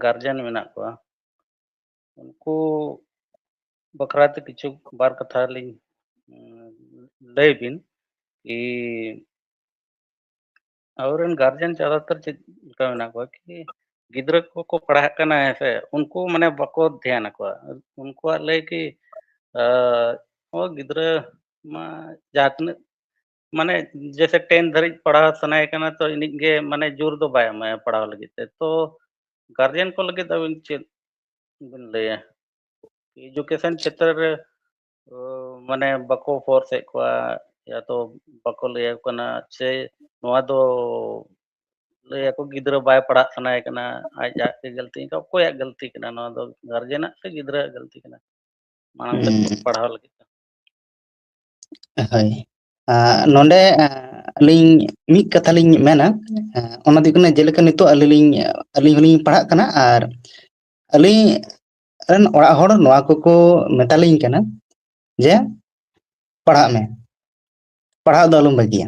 guardian मेना कोआ उनको बखराते किछु बार कथा लिंग लय बिन कि और गार्जियन ज्यादातर का मेना कोआ कि गिद्र को पढ़ा करना है से उनको माने बको ध्यान कोआ उनको लय कि ओ गिद्र मा जातने माने जैसे 10 धरी पढ़ा सनाय कना तो इनगे माने जोर दो बाय मैं पढ़ाव लगी तो गार्जियन को लगे तब चेत बिन लय एजुकेशन क्षेत्र रे माने बको फोर्स को या तो बको लय कना से नोआ दो लय को गिद्र बाय पढ़ा सनाय कना आज के गलती का कोई गलती कना नोआ दो गार्जियन से गिद्र गलती कना मानम से पढ़ाव लगी ᱦᱳᱭ ᱱᱚᱰᱮ ᱟᱹᱞᱤᱧ ᱢᱤᱫ ᱠᱟᱛᱷᱟ ᱞᱤᱧ ᱢᱮᱱᱟ ᱚᱱᱟ ᱫᱚ ᱠᱟᱱᱟ ᱡᱮᱞᱮᱠᱟ ᱱᱤᱛᱚᱜ ᱟᱹᱞᱤᱧ ᱦᱚᱸᱞᱤᱧ ᱯᱟᱲᱦᱟᱜ ᱠᱟᱱᱟ ᱟᱨ ᱟᱹᱞᱤᱧ ᱨᱮᱱ ᱚᱲᱟᱜ ᱦᱚᱲ ᱱᱚᱣᱟ ᱠᱚᱠᱚ ᱢᱮᱛᱟᱞᱤᱧ ᱠᱟᱱᱟ ᱡᱮ ᱯᱟᱲᱦᱟᱜ ᱢᱮ ᱯᱟᱲᱦᱟᱜ ᱫᱚ ᱟᱞᱚᱢ ᱵᱟᱹᱜᱤᱭᱟ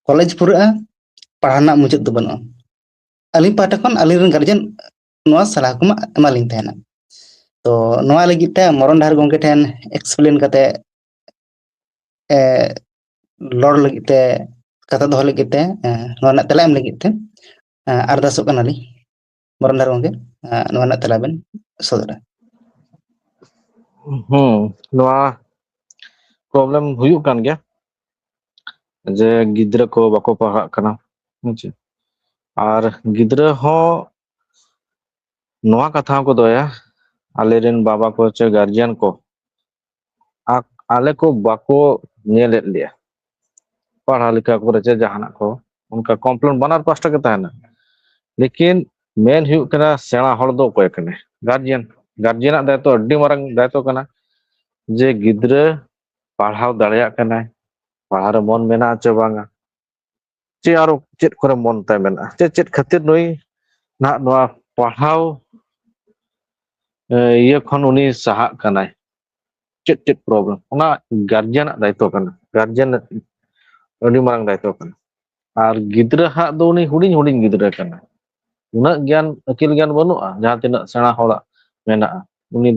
ᱠᱚᱞᱮᱡᱽ ᱯᱩᱨᱟᱹᱜᱼᱟ ᱯᱟᱲᱦᱟᱣ ᱨᱮᱱᱟᱜ ᱢᱩᱪᱟᱹᱫ ᱫᱚ ᱵᱟᱹᱱᱩᱜᱼᱟ ᱟᱹᱞᱤᱧ ᱯᱟᱦᱴᱟ ᱠᱷᱚᱱ ᱟᱹᱞᱤᱧ ᱨᱮᱱ ᱜᱟᱨᱡᱮᱱ ᱱᱚᱣᱟ ᱥᱟᱞᱦᱟ ᱠᱚᱢᱟ ᱮᱢᱟᱞᱤᱧ ᱛᱟᱦᱮᱱᱟ ᱛᱚ ᱱᱚᱣᱟ ᱞᱟᱹᱜᱤᱫ ᱛᱮ ᱢᱚᱨᱚᱱ ᱰᱟᱦᱟᱨ ᱜᱚᱢᱠᱮ ᱴᱷᱮᱱ ᱮᱠᱥᱯᱞᱮᱱ ᱠᱟᱛᱮ ᱞᱚᱲ ᱞᱟᱹᱜᱤᱫ ᱛᱮ ᱠᱟᱛᱷᱟ ᱫᱚᱦᱚ ᱞᱟᱹᱜᱤᱫ ᱛᱮ ᱱᱚᱣᱟ ᱨᱮᱱᱟᱜ ᱛᱮᱞᱟ ᱮᱢ ᱞᱟᱹᱜᱤᱫ ᱛᱮ ᱟᱨᱫᱟᱥᱚᱜ ᱠᱟᱱᱟᱞᱤᱧ ᱢᱚᱨᱚᱱ ᱰᱟᱦᱟᱨ ᱜᱚᱢᱠᱮ ᱱᱚᱣᱟ ᱨᱮᱱᱟᱜ ᱛᱮᱞᱟ ᱵᱮᱱ ᱥᱚᱫᱚᱨᱟ ᱱᱚᱣᱟ ᱯᱨᱚᱵᱞᱮᱢ ᱦᱩᱭᱩᱜ ᱠᱟᱱ ᱜᱮᱭᱟ ᱡᱮ ᱜᱤᱫᱽᱨᱟᱹ ᱠᱚ ᱵᱟᱠᱚ ᱯᱟᱲᱦᱟᱜ ᱠᱟᱱᱟ ᱦᱮᱸᱪᱮ ᱟᱨ ᱜᱤᱫᱽᱨᱟᱹ ᱦᱚᱸ ᱱᱚᱣᱟ ᱠᱟᱛᱷᱟ ᱦᱚᱸᱠᱚ ᱫᱚᱦᱚᱭᱟ ᱟᱞᱮᱨᱮᱱ ᱵᱟᱵᱟ ᱠᱚ ᱥᱮ ᱜᱟᱨᱡᱤᱭᱟᱱ ᱠᱚ ᱟᱞᱮ ᱠᱚ ᱵᱟᱠᱚ ᱧᱮᱞᱮᱫ ᱞᱮᱭᱟ ᱯᱟᱲᱦᱟᱣ ᱞᱮᱠᱟ ᱠᱚᱨᱮ ᱥᱮ ᱡᱟᱦᱟᱱᱟᱜ ᱠᱚ ᱚᱱᱠᱟ ᱠᱚᱢᱯᱞᱮᱱ ᱵᱟᱱᱟᱨ ᱯᱟᱥᱴᱟ ᱜᱮ ᱛᱟᱦᱮᱱᱟ ᱞᱮᱠᱤᱱ ᱢᱮᱱ ᱦᱩᱭᱩᱜ ᱠᱟᱱᱟ ᱥᱮᱬᱟ ᱦᱚᱲ ᱫᱚ ᱚᱠᱚᱭ ᱠᱟᱱᱟᱭ ᱜᱟᱨᱡᱤᱭᱟᱱᱟᱜ ᱫᱟᱭᱤᱛᱛᱚ ᱟᱹᱰᱤ ᱢᱟᱨᱟᱝ ᱫᱟᱭᱤᱛᱛᱚ ᱠᱟᱱᱟ ᱡᱮ ᱜᱤᱫᱽᱨᱟᱹ ᱯᱟᱲᱦᱟᱣ ᱫᱟᱲᱮᱭᱟᱜ ᱠᱟᱱᱟᱭ ᱯᱟᱲᱦᱟᱣ ᱨᱮ ᱢᱚᱱ ᱢᱮᱱᱟᱜᱼᱟ ᱪᱮ ᱵᱟᱝᱟ ᱪᱮ ᱟᱨᱚ ᱪᱮᱫ ᱠᱚᱨᱮ ᱢᱚᱱ ᱛᱟᱭ ᱢᱮᱱᱟᱜᱼᱟ ᱪᱮᱫ ᱠᱷᱟᱹᱛᱤᱨ ᱱᱩᱭ ᱱᱚᱣᱟ ᱯᱟᱲᱦᱟᱣ ᱤᱭᱟᱹ ᱠᱷᱚᱱ ᱩᱱᱤ ᱥᱟᱦᱟᱜ ᱠᱟᱱᱟᱭ ᱪᱮᱫ ᱯᱨᱚᱵᱞᱮᱢ ᱚᱱᱟ ᱜᱟᱨᱡᱤᱭᱟᱱᱟᱜ ᱫᱟᱭᱤᱛᱛᱚ ᱠᱟᱱᱟ ᱜᱟᱨᱡᱤᱭᱟᱱ ᱟᱹᱰᱤ ᱢᱟᱨᱟᱝ ᱫᱟᱭᱤᱛᱛᱚ ᱠᱟᱱᱟ ᱟᱨ ᱜᱤᱫᱽᱨᱟᱹ ᱦᱟᱜ ᱫᱚ ᱩᱱᱤ ᱦᱩᱰᱤᱧ ᱜᱤᱫᱽᱨᱟᱹ ᱠᱟᱱᱟ ᱩᱱᱟᱹᱜ ᱜᱮᱭᱟᱱ ᱟᱹᱠᱤᱞ ᱜᱮᱭᱟᱱ ᱵᱟᱹᱱᱩᱜᱼᱟ ᱡᱟᱦᱟᱸ ᱛᱤᱱᱟᱹᱜ ᱥᱮᱬᱟ ᱦᱚᱲᱟᱜ ᱢᱮᱱᱟᱜᱼᱟ ᱩᱱᱤ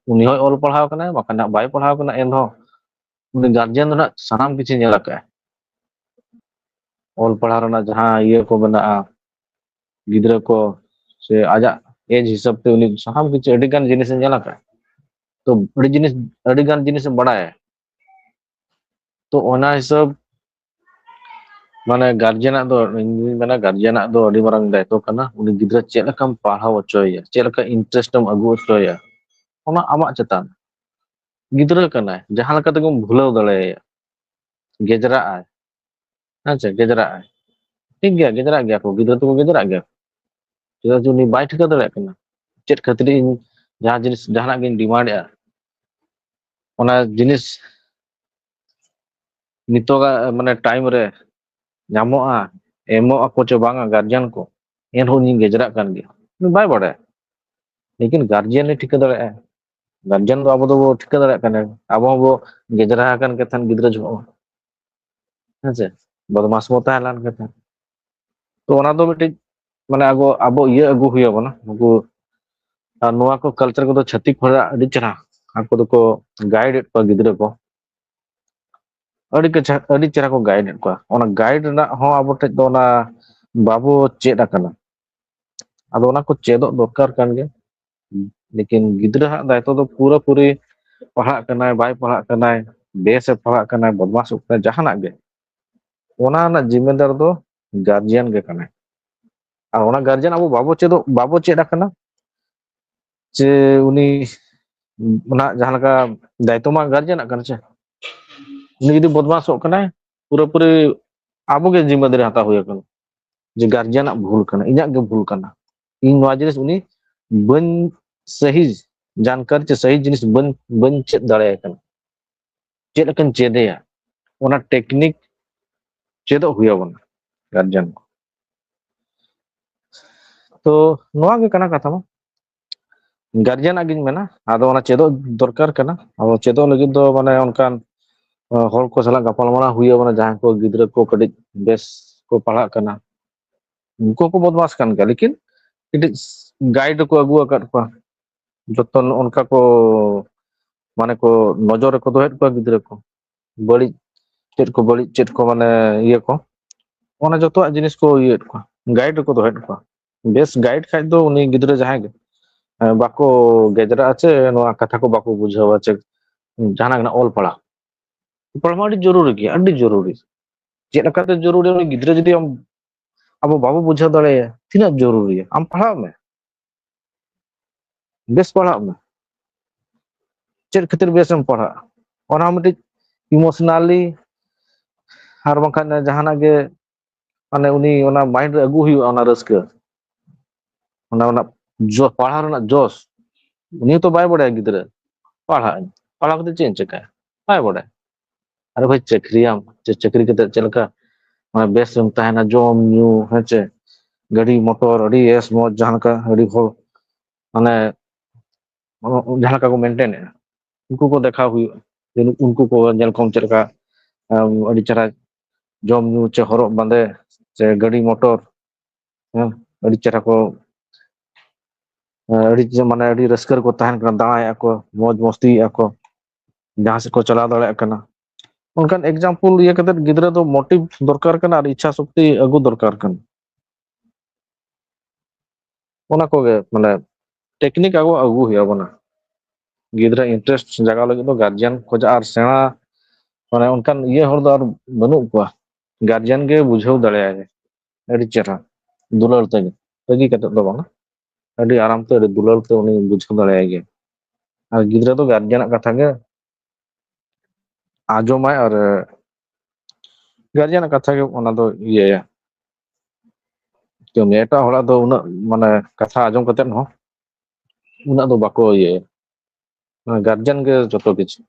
ᱦᱚᱸᱭ ᱚᱞ ᱯᱟᱲᱦᱟᱣ ᱠᱟᱱᱟᱭ ᱵᱟᱠᱷᱟᱱ ᱵᱟᱭ ᱯᱟᱲᱦᱟᱣ ᱠᱟᱱᱟ ᱮᱱᱦᱚᱸ ᱩᱱᱤ ᱜᱟᱨᱡᱤᱭᱟᱱ ᱫᱚ ᱱᱟᱜ ᱥᱟᱱᱟᱢ ᱠᱤᱪᱷᱩ ᱧᱮᱞ ᱟᱠᱟᱫᱼᱟᱭ ᱚᱞ ᱯᱟᱲᱦᱟᱣ ᱨᱮᱱᱟᱜ ᱡᱟᱦᱟᱸ ᱤᱭᱟᱹ ᱠᱚ ᱢᱮᱱᱟᱜᱼᱟ ᱜᱤᱫᱽᱨᱟᱹ ᱠᱚ ᱥᱮ ᱟᱡᱟᱜ ᱮᱡᱽ ᱦᱤᱥᱟᱹᱵ ᱛᱮ ᱩᱱᱤ ᱥᱟᱱᱟᱢ ᱠᱤᱪᱷᱩ ᱟᱹᱰᱤ ᱜᱟᱱ ᱡᱤᱱᱤᱥᱮ ᱧᱮᱞ ᱟᱠᱟᱫᱼᱟ तो अड़ी गान जिनिस बड़ाए तो ओना हिसाब माने गार्जियन मेना गार्जियन अड़ी मारंग दायित्व कना उनी गिद्रा चेद लेकाम पढ़ाव होचोया चेद लेका इंटरेस्ट एम अगु होचोया ओना आमाग चेतान गिद्रा कनाय जहां लेका तेगम भुलाव दाड़ेया गेजरा आय अच्छा गेजरा आय ठीक गया गेजरा गया को गिद्रा तो गेजरा गया चेदा जो उनी बाय ठिका दाड़े कना चेद खातिर जहां जिनिस जहां गिन डिमांड या ओना जिनिस नितोगा माने टाइम रे ᱧᱟᱢᱚᱜᱼᱟ ᱮᱢᱚᱜ ᱟᱠᱚ ᱪᱮ ᱵᱟᱝᱟ ᱜᱟᱨᱡᱤᱭᱟᱱ ᱠᱚ ᱮᱱᱦᱚᱸ ᱩᱱᱤ ᱜᱮᱡᱨᱟᱜ ᱠᱟᱱ ᱜᱮᱭᱟ ᱵᱟᱭ ᱵᱟᱲᱟᱭᱟ ᱞᱮᱠᱤᱱ ᱜᱟᱨᱡᱤᱭᱟᱱ ᱮ ᱴᱷᱤᱠᱟᱹ ᱫᱟᱲᱮᱭᱟᱜᱼᱟ गार्जियन दो आबो दो ठिका दाड़े कने आबो बो गेजरा हकन के थन गिद्रा जो हेसे बदमाश मो ताहलान के थन तो ओना दो मिटे माने आबो ये अगु हुया बना उनको नोआ को कल्चर को तो छत्तीक फड़ा अड़ी चरा आको दो को गाइड को गिद्रा को अड़ी चरा को गाइड को ओना गाइड ना हो आबो टे दो ना बाबू चेद आकना आदो ओना को चेदो दरकार कान गे लेकिन गिद्रा हा दायित्व तो पूरा पूरी पढ़ा कनाय बाय पढ़ा कनाय बेस पढ़ा कनाय बदमाश कनाय जहानाक गे ओना ना जिम्मेदार दो गार्जियन गे कनाय आ ओना गार्जियन आबो बाबो चेद आकना जे उनी ओना जहां लगा दायित्व मा गार्जियन आकना चे उनी यदि बदमाश कनाय पूरा पूरी आबो गे जिम्मेदारी हता हुय कना जे गार्जियन भूल कना इन्या गे भूल कना इन नोआ जिनिस उनी बन सही जानकारी चे सही जिनिस बन चेद दाड़े कना चेद लकन चेदेया ओना टेक्निक चेदो हुया बना गार्जियन को तो नोआ गे कना कथा मा गार्जियन आगिन मेना आदो ओना चेदो दरकार कना अब चेदो लगी दो माने उनकान हर को सला गपालमारा हुया बना जहां को गिद्रा को कड़ी बेस को पढ़ा कना उनको को बदमाश कान गया लेकिन ᱠᱟᱹᱴᱤᱡ ᱜᱟᱭᱤᱰ ᱠᱚ ᱟᱹᱜᱩ ᱟᱠᱟᱫ ᱠᱚᱣᱟ ᱡᱚᱛᱚ ᱚᱱᱠᱟ ᱠᱚ ᱢᱟᱱᱮ ᱠᱚ ᱱᱚᱡᱚᱨ ᱨᱮᱠᱚ ᱫᱚᱦᱚᱭᱮᱫ ᱠᱚᱣᱟ ᱜᱤᱫᱽᱨᱟᱹ ᱠᱚ ᱵᱟᱹᱲᱤᱡ ᱪᱮᱫ ᱠᱚ ᱢᱟᱱᱮ ᱤᱭᱟᱹ ko ᱚᱱᱟ ᱡᱚᱛᱚᱣᱟᱜ ᱡᱤᱱᱤस ᱠᱚ ᱤᱭᱟᱹᱭᱮᱫ ᱠᱚᱣᱟ ᱜᱟᱭᱤᱰ ᱨᱮᱠᱚ ᱫᱚᱦᱚᱭᱮᱫ ᱠᱚᱣᱟ ᱵᱮᱥ ᱜᱟᱭᱤᱰ ᱠᱷᱟᱡ ᱫᱚ ᱩᱱᱤ ᱜᱤᱫᱽᱨᱟᱹ ᱡᱟᱦᱟᱸᱭ ᱜᱮ ᱵᱟᱠᱚ ᱜᱮᱡᱽᱨᱟᱜᱼᱟ ᱪᱮ ᱱᱚᱣᱟ ᱠᱟᱛᱷᱟ ᱠᱚ ᱵᱟᱠᱚ ᱵᱩᱡᱷᱟᱹᱣᱟ ᱪᱮ ᱡᱟᱦᱟᱱᱟᱜ ᱜᱮ ᱚᱞ ᱯᱟᱲᱦᱟᱣ ᱢᱟ ᱟᱹᱰᱤ ᱡᱚᱨᱩᱨᱤ ᱜᱮᱭᱟ ᱟᱹᱰᱤ ᱡᱚᱨᱩᱨᱤ ᱪᱮᱫ ᱞᱮᱠᱟᱛᱮ ᱡᱚᱨᱩᱨᱤ ᱩᱱᱤ ᱜᱤᱫᱽᱨᱟᱹ ᱡᱩᱫᱤ ᱟᱵᱚ ᱵᱟᱵᱚ ᱵᱩᱡᱷᱟᱹᱣ ᱫᱟᱲᱮᱭᱟᱜᱼᱟ ᱛᱤᱱᱟᱹᱜ ᱡᱚᱨᱩᱨᱤ ᱟᱢ ᱯᱟᱲᱦᱟᱜ ᱢᱮ ᱵᱮᱥ ᱯᱟᱲᱦᱟᱜ ᱢᱮ ᱪᱮᱫ ᱠᱷᱟᱹᱛᱤᱨ ᱵᱮᱥᱮᱢ ᱯᱟᱲᱦᱟᱜᱼᱟ ᱚᱱᱟ ᱢᱤᱫᱴᱤᱡ ᱤᱢᱳᱥনালি ᱟᱨ ᱵᱟᱝᱠᱷᱟन ᱡᱟᱦᱟᱱᱟᱜ ᱜᱮ ᱢᱟᱱᱮ ᱩᱱᱤ ᱚᱱᱟ ᱢᱟइंड ᱨᱮ ᱟᱹᱜᱩ ᱦᱩᱭᱩᱜᱼᱟ ᱚᱱᱟ ᱨᱟᱹᱥᱠᱟᱹ ᱚᱱᱟ ᱯᱟᱲᱦᱟᱣ ᱨᱮᱱᱟᱜ ᱡᱚᱥ उन्हीं तो बाय बड़ा गिद्रे पढ़ा कते चें चिकाय बाय बड़ा अरे भाई चक्रियाम चक्री कते चलका माने बेस रम तहना जोम न्यू हेचे गाड़ी मोटर अड़ी एस मो जहां का अड़ी हो माने जहां का को मेंटेन है उनको को देखा हुई उनको को जल कम चलका अड़ी चरा जोम न्यू चे हरो बंदे चे गाड़ी मोटर अड़ी चरा को अड़ी माने अड़ी रस्कर को तहन कना दाया को मौज मस्ती को जहां से को चला दाड़ा कना उनकान एग्जांपल ये कते गिद्रा दो मोटिव दरकार कना और इच्छा शक्ति अगु दरकार कना ओना को माने टेक्निक अगु हुआ बना गिद्रा इंटरेस्ट जगा लगे तो गार्जियन खोजा और सेना माने उनकान ये हर दो और बनु को गार्जियन के बुझाव दाड़ाया अड़ी चेहरा दुलार तगे तगी कते दो बांगा अड़ी आराम ते अड़ी दुलार ते उनी बुझाव दाड़ाया गे और गिद्रा तो गार्जियन कथा गे आजोमाय और गार्जियन कथा गे ओना दो ये तो मेटा होला दो उना माने कथा आजम कते न उना दो बाको ये गार्जियन के जतो किछ